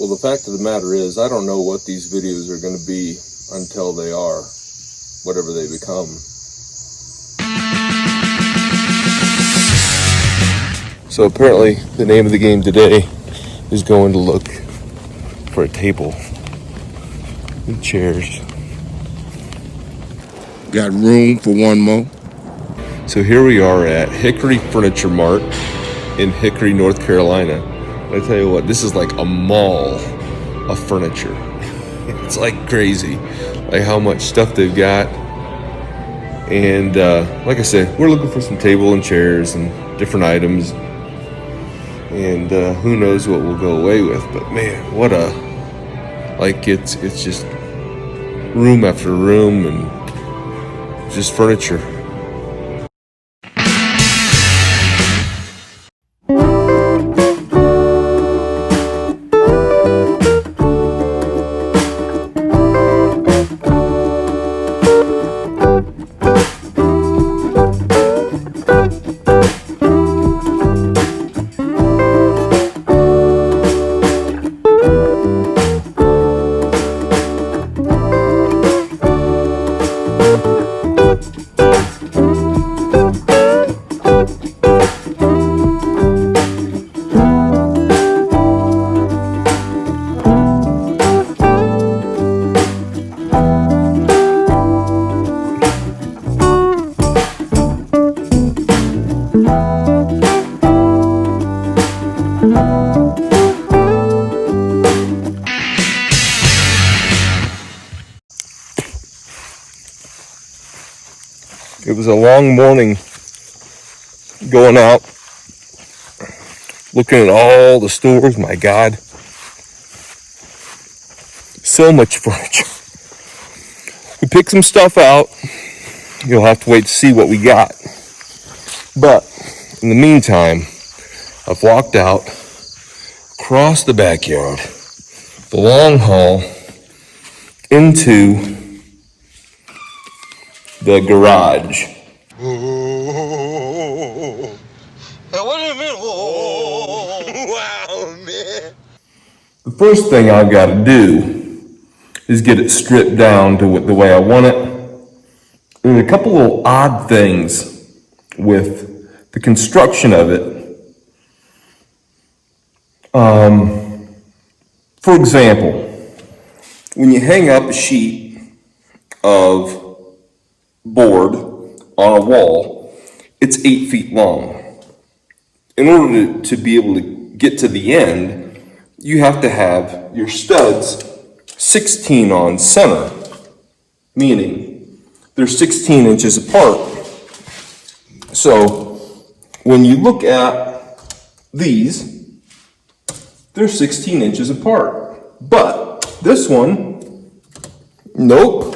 Well, the fact of the matter is, I don't know what these videos are going to be until they are, whatever they become. So apparently the name of the game today is going to look for a table and chairs. Got room for one more. So here we are at Hickory Furniture Mart in Hickory, North Carolina. I tell you what, this is like a mall of furniture. It's like crazy, like how much stuff they've got. And like I said, we're looking for some table and chairs and different items. And who knows what we'll go away with. But man, what a, like it's just room after room and just furniture. It was a long morning going out, looking at all the stores. My God, so much furniture. We picked some stuff out. You'll have to wait to see what we got. But in the meantime, I've walked out, across the backyard, the long hall, into the garage. Oh, what do you mean? Oh, wow, man. The first thing I've got to do is get it stripped down to the way I want it. There's a couple little odd things with the construction of it. For example, when you hang up a sheet of board on a wall, it's 8 feet long. In order to be able to get to the end, you have to have your studs 16 on center, meaning they're 16 inches apart. So when you look at these, they're 16 inches apart. But this one, nope.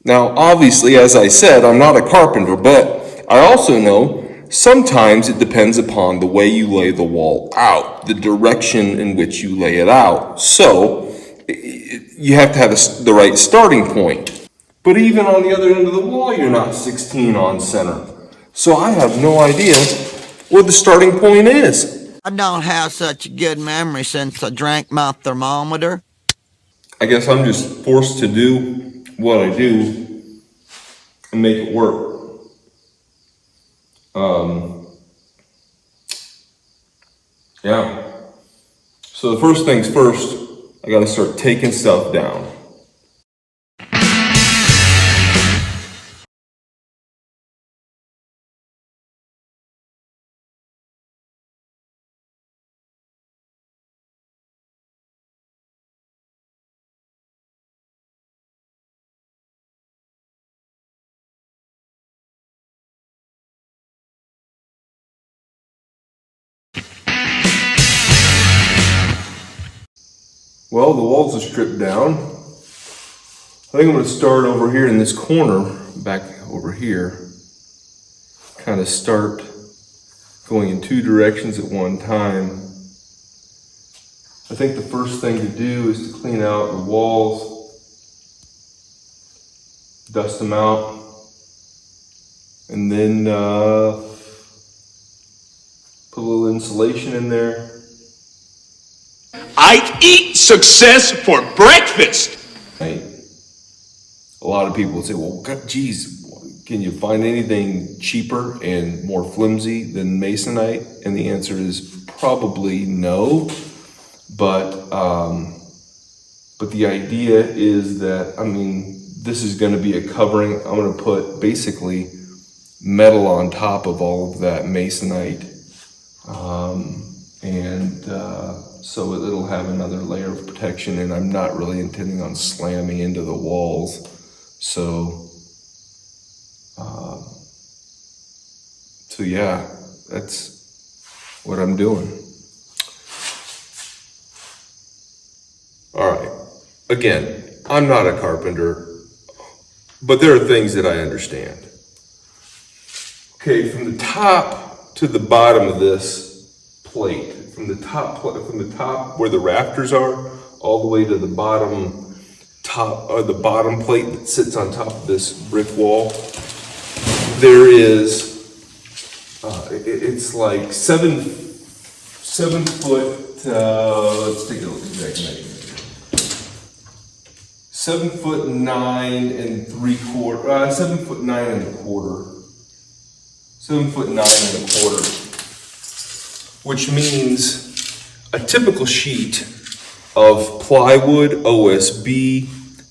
Now, obviously, as I said, I'm not a carpenter, but I also know sometimes it depends upon the way you lay the wall out, the direction in which you lay it out. So, you have to have the right starting point. But even on the other end of the wall, you're not 16 on center. So I have no idea where the starting point is. I don't have such a good memory since I drank my thermometer. I guess I'm just forced to do what I do and make it work. Yeah. So the first things first, I gotta start taking stuff down. Well, the walls are stripped down. I think I'm going to start over here in this corner, back over here. Kind of start going in two directions at one time. I think the first thing to do is to clean out the walls, dust them out, and then put a little insulation in there. I eat success for breakfast. Right? A lot of people would say, well, geez, can you find anything cheaper and more flimsy than masonite? And the answer is probably no. But the idea is that, I mean, this is going to be a covering. I'm going to put basically metal on top of all of that masonite. So it'll have another layer of protection, and I'm not really intending on slamming into the walls. So yeah, that's what I'm doing. All right. Again, I'm not a carpenter, but there are things that I understand. Okay, from the top to the bottom of this plate, from the top where the rafters are, all the way to the bottom plate that sits on top of this brick wall, there is it's like 7 foot. Let's take a look exact measurement. 7'9" and 3/4. 7'9" and a quarter. 7'9" and a quarter. Which means a typical sheet of plywood, OSB,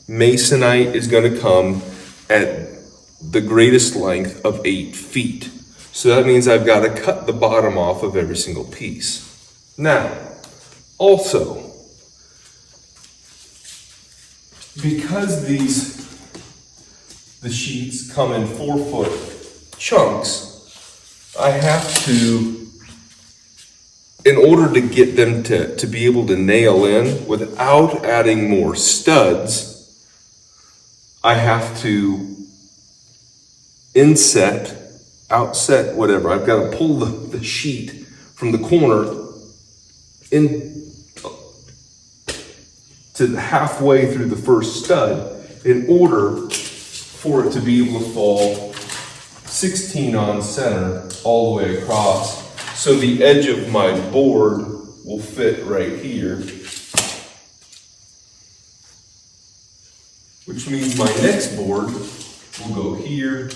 masonite is going to come at the greatest length of 8 feet. So that means I've got to cut the bottom off of every single piece. Now, also, because the sheets come in 4-foot chunks, I have to, in order to get them to be able to nail in without adding more studs, I have to inset, outset, whatever. I've got to pull the sheet from the corner in to halfway through the first stud in order for it to be able to fall 16 on center all the way across. So the edge of my board will fit right here, which means my next board will go here,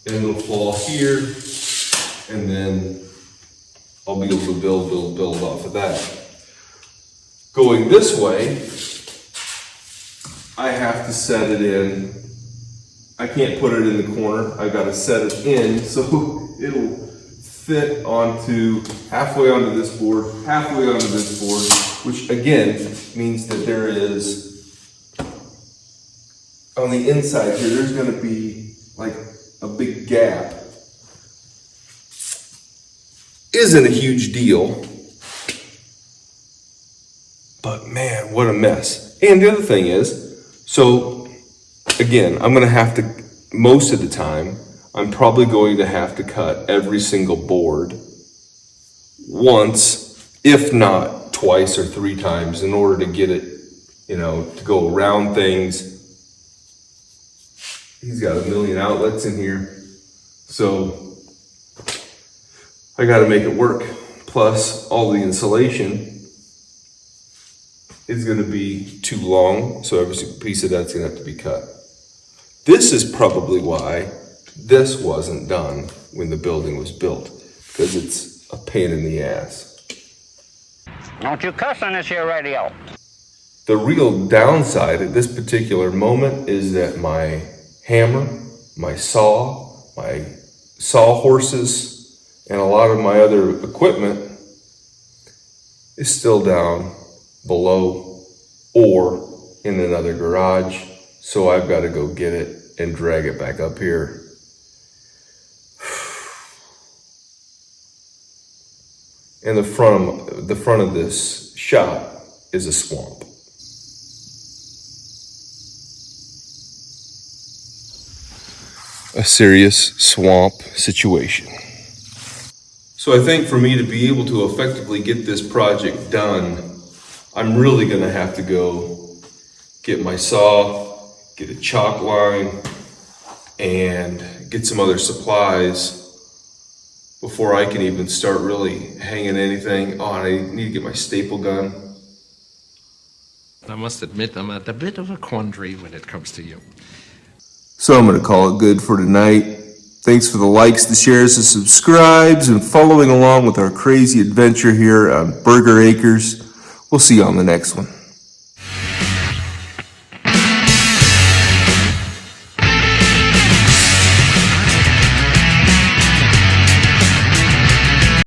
and it'll fall here, and then I'll be able to build off of that. Going this way, I have to set it in. I can't put it in the corner. I've got to set it in so it'll fit onto halfway onto this board, halfway onto this board, which again means that there is on the inside here, there's going to be like a big gap. Isn't a huge deal, but man, what a mess. And the other thing is, so again, I'm going to have to, most of the time, I'm probably going to have to cut every single board once, if not twice or 3 times, in order to get it, to go around things. He's got a million outlets in here, so I got to make it work. Plus, all the insulation is going to be too long, so every single piece of that's going to have to be cut. This is probably why this wasn't done when the building was built, because it's a pain in the ass. Don't you cuss on this here radio. The real downside at this particular moment is that my hammer, my sawhorses, and a lot of my other equipment is still down below or in another garage. So I've got to go get it and drag it back up here. And the front of this shop is a swamp. A serious swamp situation. So I think for me to be able to effectively get this project done, I'm really gonna have to go get my saw, get a chalk line, and get some other supplies, before I can even start really hanging anything on. I need to get my staple gun. I must admit, I'm at a bit of a quandary when it comes to you. So I'm going to call it good for tonight. Thanks for the likes, the shares, the subscribes, and following along with our crazy adventure here on Burger Acres. We'll see you on the next one.